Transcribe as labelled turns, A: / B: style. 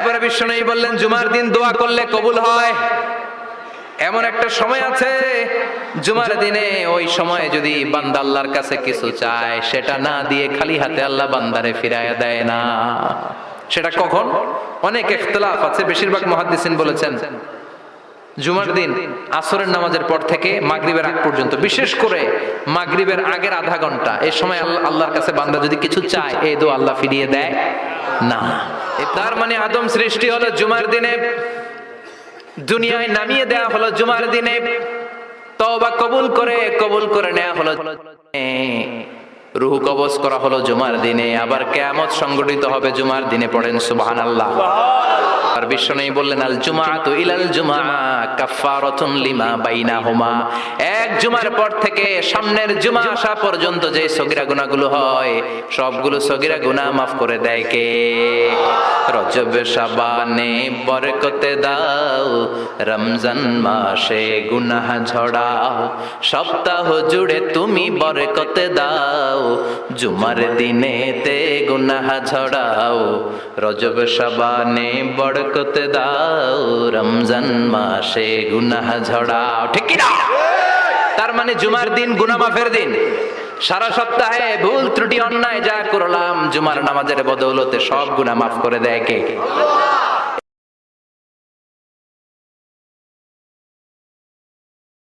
A: এরপরে বিশ্বনবী বললেন জুমার দিন দোয়া করলে কবুল হয়। এমন একটা সময় আছে জুমার দিনে, ওই সময় যদি বান্দা আল্লাহর কাছে কিছু চায়, সেটা না দিয়ে খালি হাতে আল্লাহ বান্দারে ফিরাইয়া দেয় না। সেটা কখন? অনেক ইখতিলাফ আছে, বেশিরভাগ মুহাদ্দিসিন বলেছেন জুমার দিন আসরের নামাজের পর থেকে মাগরিবের আগ পর্যন্ত, বিশেষ করে মাগরিবের আগের আধা ঘন্টা, এই সময় আল্লাহর কাছে বান্দা যদি কিছু চায়, এই দোয়া আল্লাহ ফিরিয়ে দেয় না। তার মানে আদম সৃষ্টি হলো জুমার দিনে, দুনিয়ায় নামিয়ে দেয়া হলো জুমার দিনে, তওবা কবুল করে নেওয়া হলো, রূহ কবজ করা হলো জুমার দিনে, আবার কিয়ামত সংগঠিত হবে জুমার দিনে। পড়েন সুবহানাল্লাহ। আর বিশ্বনবী বললেন আল জুমাআতু ইলাল জুমআ কাফফারাতুন লিমা বাইনাহুমা। এক জুমার পর থেকে সামনের জুমা আসা পর্যন্ত যে সগীরা গুনাহগুলো হয়, সবগুলো সগীরা গুনাহ মাফ করে দেয় কে? রজব শাবানে বরকতে দাও, রমজান মাসে গুনাহ ঝড়াও, সপ্তাহ জুড়ে তুমি বরকতে দাও, জুমার দিনেতে গুনাহ ঝড়াও, রজব শাবানে বরকতে দাও, রমজান মাসে গুনাহ ঝড়াও। ঠিক কি না? তার মানে জুমার দিন গুনাহ মাফের দিন। সারা সপ্তাহে ভুল ত্রুটি অন্যায় যা করলাম, জুমার নামাজের বদৌলতে সব গুনাহ মাফ করে দেয় কে?